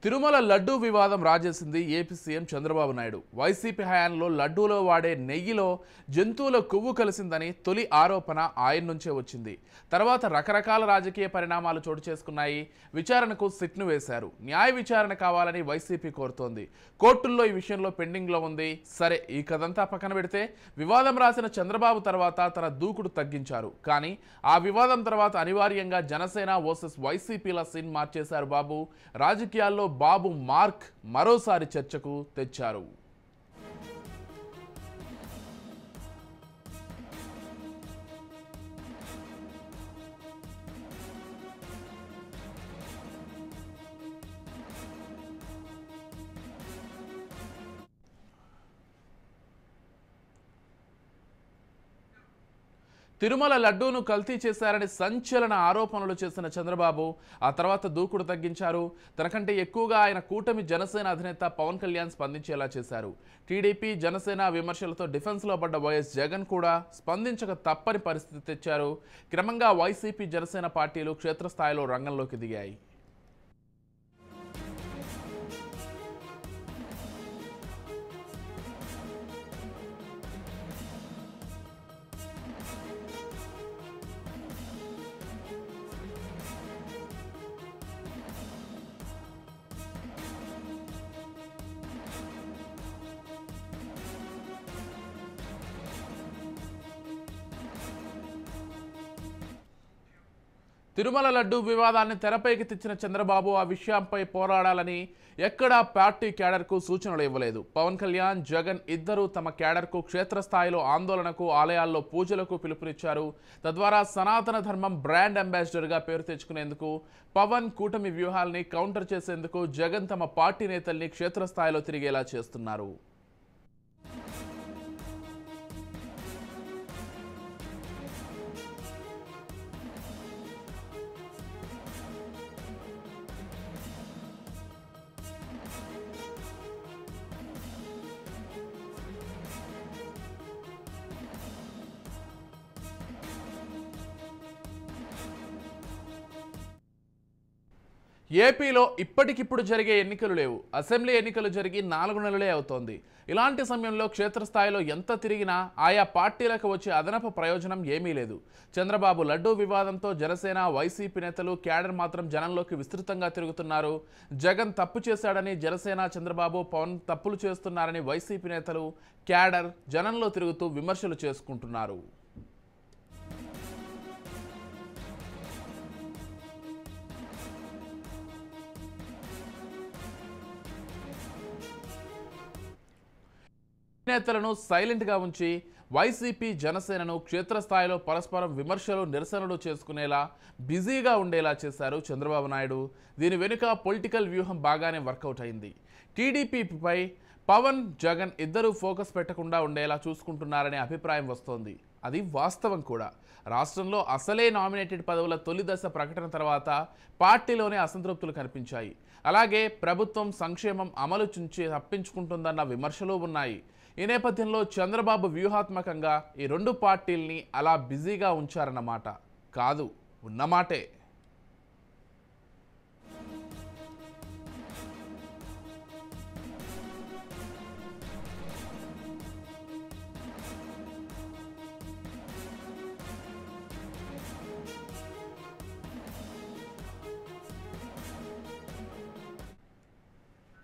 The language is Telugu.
తిరుమల లడ్డూ వివాదం రాజేసింది AP CM Chandrababu Naidu. YCP హయాంలో లడ్డూలో వాడే నెయ్యిలో జంతువుల కొవ్వు కలిసిందని తొలి ఆరోపణ ఆయన నుంచే వచ్చింది. తర్వాత రకరకాల రాజకీయ పరిణామాలు చోటు చేసుకున్నాయి. విచారణకు సిట్ను వేశారు. న్యాయ విచారణ కావాలని వైసీపీ కోరుతోంది. కోర్టుల్లో ఈ విషయంలో పెండింగ్లో ఉంది. సరే, ఈ కథంతా పక్కన పెడితే వివాదం రాసిన చంద్రబాబు తర్వాత తన దూకుడు తగ్గించారు. కానీ ఆ వివాదం తర్వాత అనివార్యంగా జనసేన వర్సెస్ వైసీపీల సీన్ మార్చేశారు బాబు. రాజకీయాల్లో బాబు మార్క్ మరోసారి చర్చకు తెచ్చారు. తిరుమల లడ్డూను కల్తీ చేశారని సంచలన ఆరోపణలు చేసిన చంద్రబాబు ఆ తర్వాత దూకుడు తగ్గించారు. తనకంటే ఎక్కువగా ఆయన కూటమి జనసేన అధినేత పవన్ కళ్యాణ్ స్పందించేలా చేశారు. టీడీపీ జనసేన విమర్శలతో డిఫెన్స్లో పడ్డ వైఎస్ జగన్ కూడా స్పందించక తప్పని పరిస్థితి తెచ్చారు. క్రమంగా వైసీపీ జనసేన పార్టీలు క్షేత్రస్థాయిలో రంగంలోకి దిగాయి. తిరుమల లడ్డూ వివాదాన్ని తెరపైకి తెచ్చిన చంద్రబాబు ఆ విషయంపై పోరాడాలని ఎక్కడా పార్టీ క్యాడర్కు సూచనలు ఇవ్వలేదు. పవన్ కళ్యాణ్, జగన్ ఇద్దరూ తమ క్యాడర్కు క్షేత్రస్థాయిలో ఆందోళనకు, ఆలయాల్లో పూజలకు పిలుపునిచ్చారు. తద్వారా సనాతన ధర్మం బ్రాండ్ అంబాసిడర్గా పేరు తెచ్చుకునేందుకు, పవన్ కూటమి వ్యూహాల్ని కౌంటర్ చేసేందుకు జగన్ తమ పార్టీ నేతల్ని క్షేత్రస్థాయిలో తిరిగేలా చేస్తున్నారు. ఏపీలో ఇప్పటికిప్పుడు జరిగే ఎన్నికలు లేవు. అసెంబ్లీ ఎన్నికలు జరిగి 4 నెలలే అవుతోంది. ఇలాంటి సమయంలో క్షేత్రస్థాయిలో ఎంత తిరిగినా ఆయా పార్టీలకు వచ్చే అదనపు ప్రయోజనం ఏమీ లేదు. చంద్రబాబు లడ్డూ వివాదంతో జనసేన, వైసీపీ నేతలు, క్యాడర్ మాత్రం జనంలోకి విస్తృతంగా తిరుగుతున్నారు. జగన్ తప్పు చేశాడని జనసేన, చంద్రబాబు, పవన్ తప్పులు చేస్తున్నారని వైసీపీ నేతలు, క్యాడర్ జనంలో తిరుగుతూ విమర్శలు చేసుకుంటున్నారు. నేతలను సైలెంట్గా ఉంచి వైసీపీ, జనసేనను క్షేత్రస్థాయిలో పరస్పరం విమర్శలు, నిరసనలు చేసుకునేలా బిజీగా ఉండేలా చేశారు చంద్రబాబు నాయుడు. దీని వెనుక పొలిటికల్ వ్యూహం బాగానే వర్కౌట్ అయింది. టీడీపీపై పవన్, జగన్ ఇద్దరూ ఫోకస్ పెట్టకుండా ఉండేలా చూసుకుంటున్నారనే అభిప్రాయం వస్తోంది. అది వాస్తవం కూడా. రాష్ట్రంలో అసలే నామినేటెడ్ పదవుల తొలి దశ ప్రకటన తర్వాత పార్టీలోనే అసంతృప్తులు కనిపించాయి. అలాగే ప్రభుత్వం సంక్షేమం అమలు నుంచి తప్పించుకుంటుందన్న విమర్శలు ఉన్నాయి. ఈ నేపథ్యంలో చంద్రబాబు వ్యూహాత్మకంగా ఈ రెండు పార్టీల్ని అలా బిజీగా ఉంచారన్నమాట కాదు, ఉన్నమాటే.